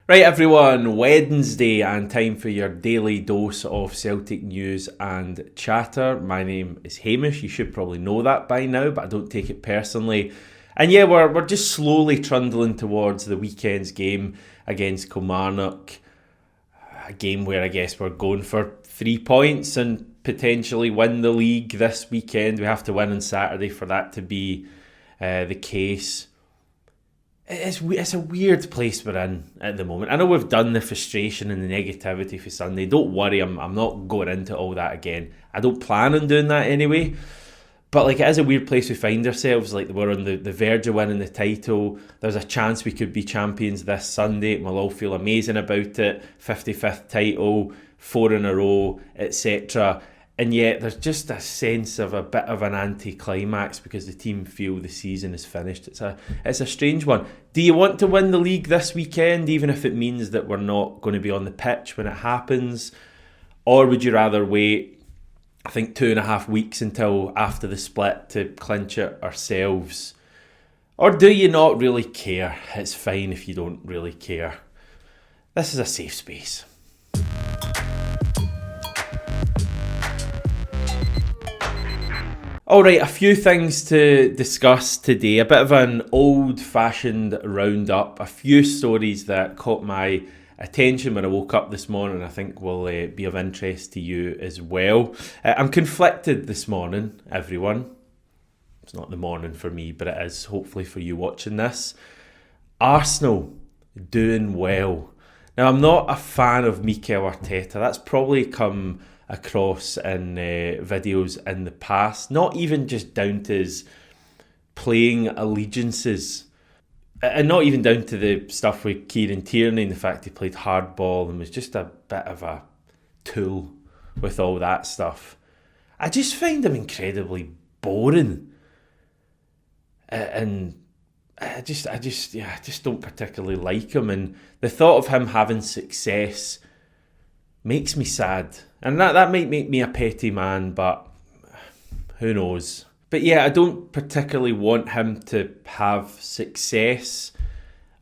Right everyone, Wednesday and time for your daily dose of Celtic news and chatter. My name is Hamish, you should probably know that by now, but I don't take it personally. And yeah, we're just slowly trundling towards the weekend's game against Kilmarnock. A game where I guess we're going for 3 points and potentially win the league this weekend. We have to win on Saturday for that to be the case. It's a weird place we're in at the moment. I know we've done the frustration and the negativity for Sunday. Don't worry, I'm not going into all that again. I don't plan on doing that anyway. But it is a weird place we find ourselves. We're on the verge of winning the title. There's a chance we could be champions this Sunday. We'll all feel amazing about it. 55th title, 4 in a row, etc. And yet there's just a sense of a bit of an anti-climax because the team feel the season is finished. It's a strange one. Do you want to win the league this weekend, even if it means that we're not going to be on the pitch when it happens? Or would you rather wait, I think, 2.5 weeks until after the split to clinch it ourselves? Or do you not really care? It's fine if you don't really care. This is a safe space. Alright, a few things to discuss today. A bit of an old-fashioned roundup. A few stories that caught my attention when I woke up this morning, I think will be of interest to you as well. I'm conflicted this morning, everyone. It's not the morning for me, but it is hopefully for you watching this. Arsenal doing well. Now, I'm not a fan of Mikel Arteta. That's probably come across in videos in the past, not even just down to his playing allegiances, and not even down to the stuff with Kieran Tierney and the fact he played hardball and was just a bit of a tool with all that stuff. I just find him incredibly boring, and I just don't particularly like him, and the thought of him having success makes me sad. And that might make me a petty man, but who knows. But yeah, I don't particularly want him to have success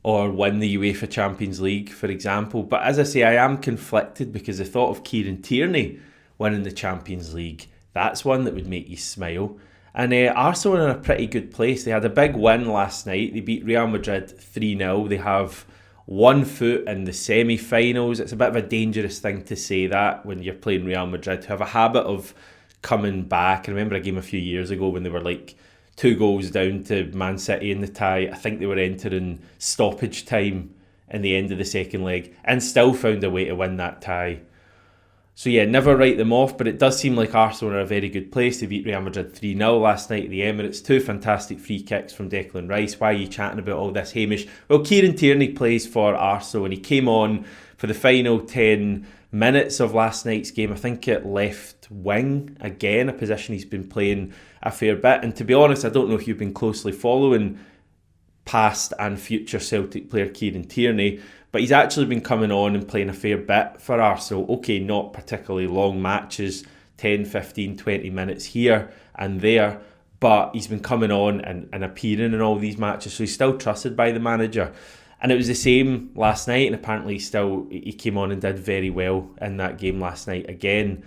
or win the UEFA Champions League, for example. But as I say, I am conflicted because the thought of Kieran Tierney winning the Champions League, that's one that would make you smile. And Arsenal are in a pretty good place. They had a big win last night. They beat Real Madrid 3-0. They have 1 foot in the semi-finals. It's a bit of a dangerous thing to say that when you're playing Real Madrid, who have a habit of coming back. I remember a game a few years ago when they were 2 goals down to Man City in the tie. I think they were entering stoppage time in the end of the second leg and still found a way to win that tie. So yeah, never write them off, but it does seem like Arsenal are in a very good place. They beat Real Madrid 3-0 last night at the Emirates. 2 fantastic free kicks from Declan Rice. Why are you chatting about all this, Hamish? Well, Kieran Tierney plays for Arsenal and he came on for the final 10 minutes of last night's game. I think at left wing, again, a position he's been playing a fair bit. And to be honest, I don't know if you've been closely following past and future Celtic player Kieran Tierney, but he's actually been coming on and playing a fair bit for Arsenal. Okay, not particularly long matches, 10, 15, 20 minutes here and there, but he's been coming on and appearing in all these matches, so he's still trusted by the manager. And it was the same last night, and apparently he came on and did very well in that game last night again.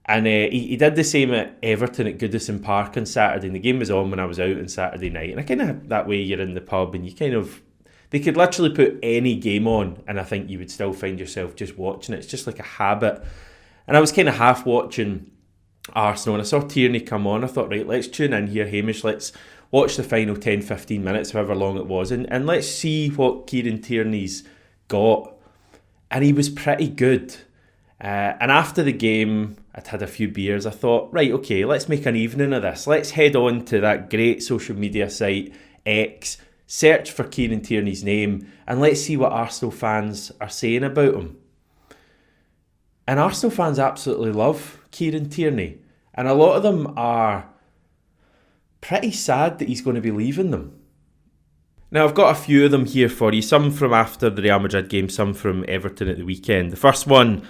And he did the same at Everton at Goodison Park on Saturday, and the game was on when I was out on Saturday night. And I kind of, that way you're in the pub and they could literally put any game on and I think you would still find yourself just watching it. It's just like a habit. And I was kind of half watching Arsenal and I saw Tierney come on. I thought, right, let's tune in here, Hamish. Let's watch the final 10, 15 minutes, however long it was, and let's see what Kieran Tierney's got. And he was pretty good. And after the game, I'd had a few beers. I thought, right, okay, let's make an evening of this. Let's head on to that great social media site, X, search for Kieran Tierney's name, and let's see what Arsenal fans are saying about him. And Arsenal fans absolutely love Kieran Tierney. And a lot of them are pretty sad that he's going to be leaving them. Now, I've got a few of them here for you. Some from after the Real Madrid game, some from Everton at the weekend. The first one,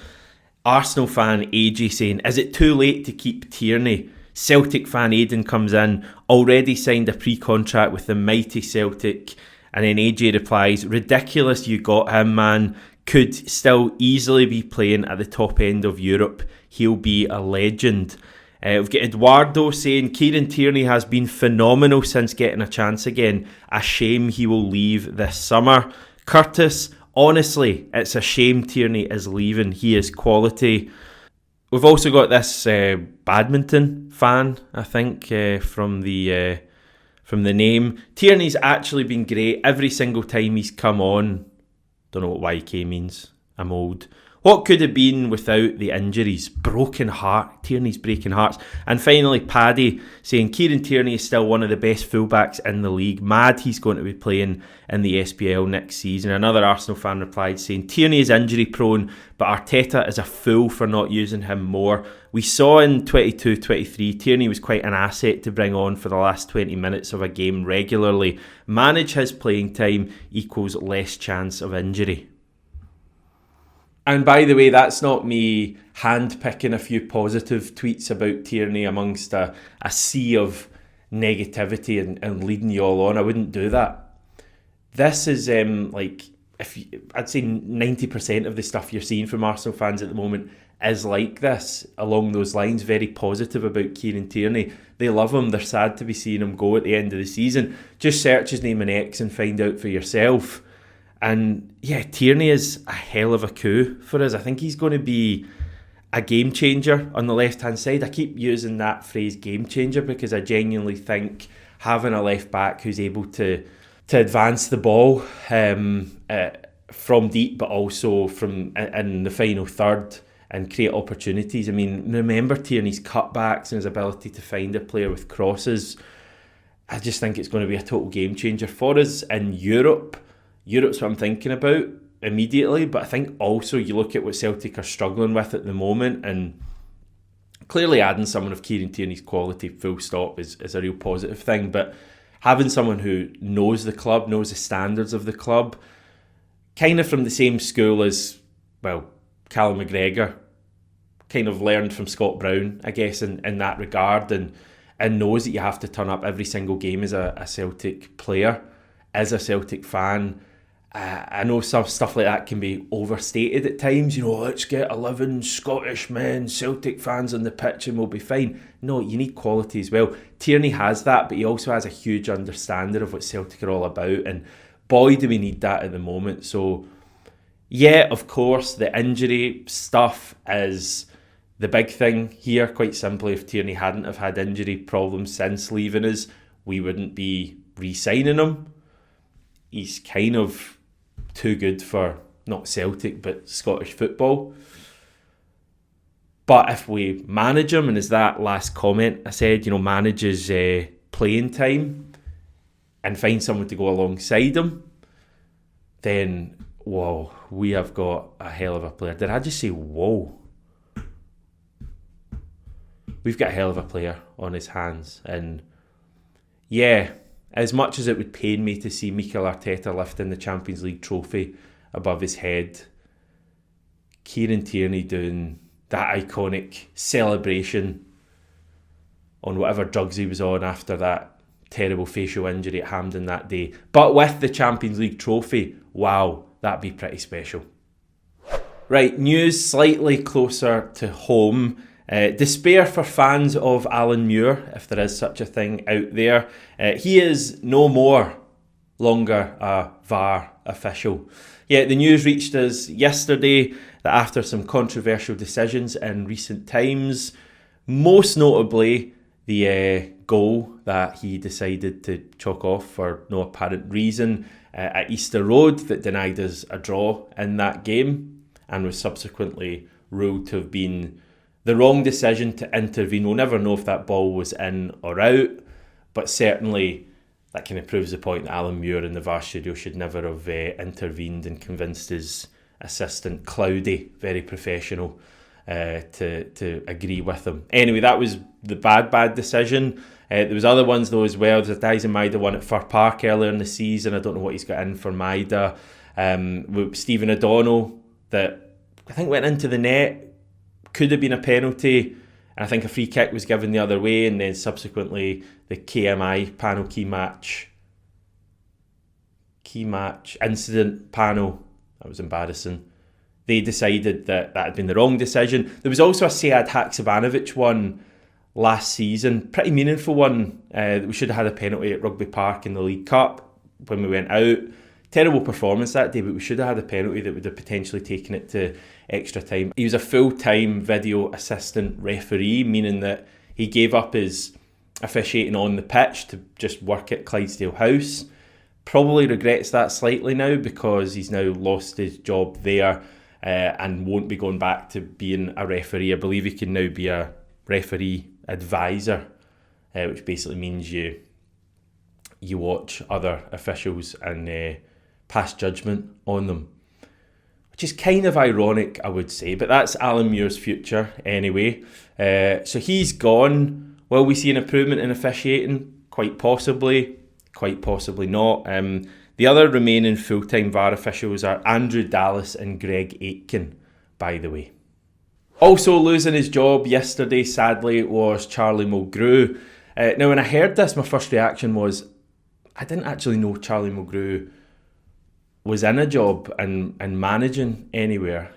Arsenal fan AJ saying, is it too late to keep Tierney? Celtic fan Aidan comes in, already signed a pre-contract with the mighty Celtic, And then AJ replies, ridiculous you got him, man. Could still easily be playing at the top end of Europe. He'll be a legend. We've got Eduardo saying, Kieran Tierney has been phenomenal since getting a chance again. A shame he will leave this summer. Curtis, honestly, it's a shame Tierney is leaving. He is quality. We've also got this badminton fan, I think, from the name. Tierney's actually been great every single time he's come on. Don't know what YK means. I'm old. What could have been without the injuries? Broken heart. Tierney's breaking hearts. And finally, Paddy saying Kieran Tierney is still one of the best fullbacks in the league. Mad he's going to be playing in the SPL next season. Another Arsenal fan replied saying Tierney is injury prone, but Arteta is a fool for not using him more. We saw in 22-23 Tierney was quite an asset to bring on for the last 20 minutes of a game regularly. Manage his playing time equals less chance of injury. And by the way, that's not me handpicking a few positive tweets about Tierney amongst a sea of negativity and leading you all on. I wouldn't do that. This is I'd say 90% of the stuff you're seeing from Arsenal fans at the moment is like this, along those lines, very positive about Kieran Tierney. They love him. They're sad to be seeing him go at the end of the season. Just search his name in X and find out for yourself. And yeah, Tierney is a hell of a coup for us. I think he's going to be a game changer on the left-hand side. I keep using that phrase game changer because I genuinely think having a left back who's able to advance the ball from deep, but also from in the final third and create opportunities. I mean, remember Tierney's cutbacks and his ability to find a player with crosses. I just think it's going to be a total game changer for us in Europe. Europe's what I'm thinking about immediately, but I think also you look at what Celtic are struggling with at the moment, and clearly adding someone of Kieran Tierney's quality full stop is a real positive thing, but having someone who knows the club, knows the standards of the club, kind of from the same school as, well, Callum McGregor, kind of learned from Scott Brown, I guess, in that regard, and knows that you have to turn up every single game as a Celtic player, as a Celtic fan. I know some stuff like that can be overstated at times. You know, let's get 11 Scottish men, Celtic fans on the pitch and we'll be fine. No, you need quality as well. Tierney has that, but he also has a huge understanding of what Celtic are all about. And boy, do we need that at the moment. So, yeah, of course, the injury stuff is the big thing here. Quite simply, if Tierney hadn't have had injury problems since leaving us, we wouldn't be re-signing him. He's kind of too good for not Celtic but Scottish football. But if we manage him, and as that last comment I said, you know, manage his playing time and find someone to go alongside him, then whoa, we have got a hell of a player. Did I just say whoa? We've got a hell of a player on his hands. And yeah, as much as it would pain me to see Mikel Arteta lifting the Champions League trophy above his head, Kieran Tierney doing that iconic celebration on whatever drugs he was on after that terrible facial injury at Hampden that day, but with the Champions League trophy, wow, that'd be pretty special. Right, news slightly closer to home. Despair for fans of Alan Muir, if there is such a thing out there. He is no longer a VAR official. Yeah, the news reached us yesterday that after some controversial decisions in recent times, most notably the goal that he decided to chalk off for no apparent reason at Easter Road that denied us a draw in that game and was subsequently ruled to have been the wrong decision to intervene. We'll never know if that ball was in or out, but certainly that kind of proves the point that Alan Muir in the VAR studio should never have intervened and convinced his assistant Cloudy, very professional, to agree with him. Anyway, that was the bad decision. There was other ones though as well. There's a Dyson Maida one at Fir Park earlier in the season. I don't know what he's got in for Maida. With Stephen O'Donnell that I think went into the net. Could have been a penalty, and I think a free kick was given the other way, and then subsequently the KMI panel key match key match incident panel. That was embarrassing. They decided that had been the wrong decision. There was also a Sead Haksabanovic one last season, pretty meaningful one. We should have had a penalty at Rugby Park in the League Cup when we went out. Terrible performance that day, but we should have had a penalty that would have potentially taken it to extra time. He was a full-time video assistant referee, meaning that he gave up his officiating on the pitch to just work at Clydesdale House. Probably regrets that slightly now because he's now lost his job there and won't be going back to being a referee. I believe he can now be a referee advisor, which basically means you watch other officials and pass judgment on them, which is kind of ironic, I would say, but that's Alan Muir's future anyway. So he's gone. Will we see an improvement in officiating? Quite possibly not. The other remaining full-time VAR officials are Andrew Dallas and Greg Aitken, by the way. Also losing his job yesterday, sadly, was Charlie Mulgrew. Now, when I heard this, my first reaction was, I didn't actually know Charlie Mulgrew was in a job and managing anywhere.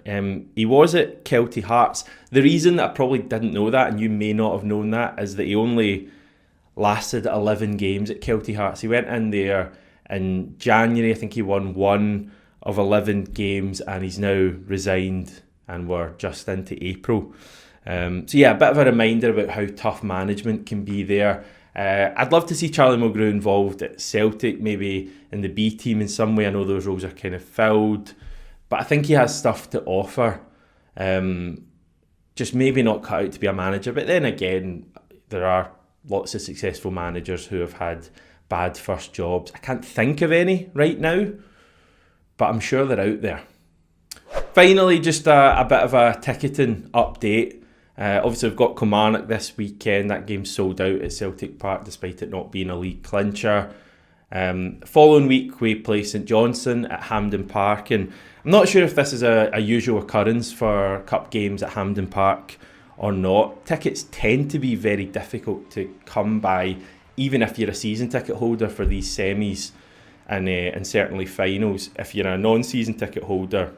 He was at Celtic Hearts. The reason that I probably didn't know that, and you may not have known that, is that he only lasted 11 games at Celtic Hearts. He went in there in January. I think he won 1 of 11 games, and he's now resigned, and we're just into April. So yeah, a bit of a reminder about how tough management can be there. I'd love to see Charlie Mulgrew involved at Celtic, maybe in the B team in some way. I know those roles are kind of filled, but I think he has stuff to offer. Just maybe not cut out to be a manager. But then again, there are lots of successful managers who have had bad first jobs. I can't think of any right now, but I'm sure they're out there. Finally, just a bit of a ticketing update. Obviously, we've got Kilmarnock this weekend. That game's sold out at Celtic Park, despite it not being a league clincher. Following week, we play St Johnstone at Hampden Park, and I'm not sure if this is a usual occurrence for cup games at Hampden Park or not. Tickets tend to be very difficult to come by, even if you're a season ticket holder for these semis and certainly finals. If you're a non-season ticket holder,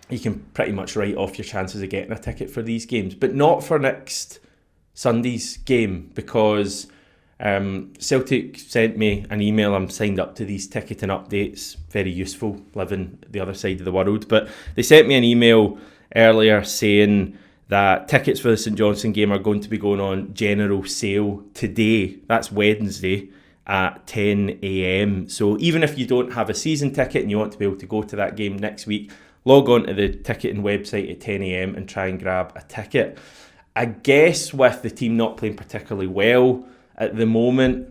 you can pretty much write off your chances of getting a ticket for these games, but not for next Sunday's game, because Celtic sent me an email. I'm signed up to these ticketing updates, very useful living the other side of the world, but they sent me an email earlier saying that tickets for the St Johnstone game are going to be going on general sale today. That's Wednesday at 10 a.m. So even if you don't have a season ticket and you want to be able to go to that game next week, log on to the ticketing website at 10 a.m. and try and grab a ticket. I guess with the team not playing particularly well at the moment,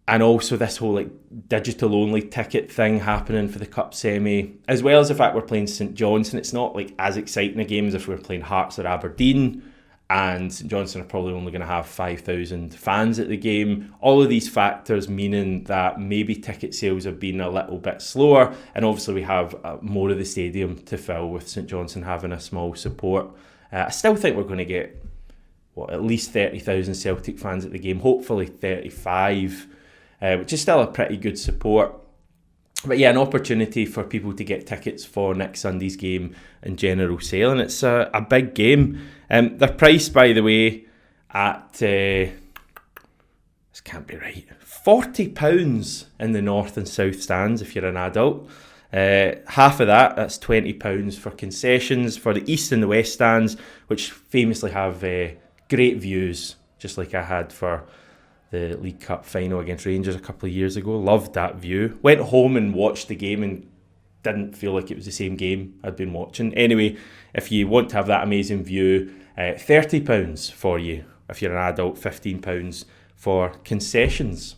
and also this whole digital only ticket thing happening for the cup semi, as well as the fact we're playing St Johnstone, it's not as exciting a game as if we were playing Hearts or Aberdeen, and St Johnstone are probably only going to have 5,000 fans at the game. All of these factors meaning that maybe ticket sales have been a little bit slower, and obviously we have more of the stadium to fill with St Johnstone having a small support. I still think we're going to get at least 30,000 Celtic fans at the game, hopefully 35, which is still a pretty good support. But yeah, an opportunity for people to get tickets for next Sunday's game in general sale, and it's a big game. They're priced, by the way, at this can't be right, £40 in the north and south stands if you're an adult. Half of that's £20 for concessions for the east and the west stands, which famously have great views, just like I had for the League Cup final against Rangers a couple of years ago. Loved that view. Went home and watched the game and didn't feel like it was the same game I'd been watching. Anyway, if you want to have that amazing view, £30 for you. If you're an adult, £15 for concessions.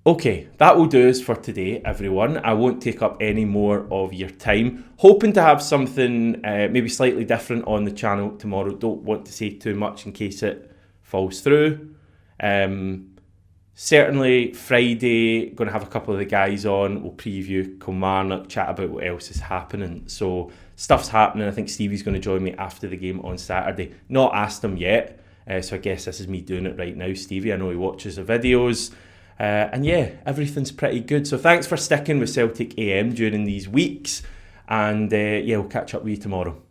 Okay, that will do us for today, everyone. I won't take up any more of your time. Hoping to have something maybe slightly different on the channel tomorrow. Don't want to say too much in case it falls through. Certainly Friday, going to have a couple of the guys on. We'll preview Kilmarnock, chat about what else is happening. So stuff's happening. I think Stevie's going to join me after the game on Saturday. Not asked him yet, so I guess this is me doing it right now. Stevie, I know he watches the videos. And yeah, everything's pretty good. So thanks for sticking with Celtic AM during these weeks. And yeah, we'll catch up with you tomorrow.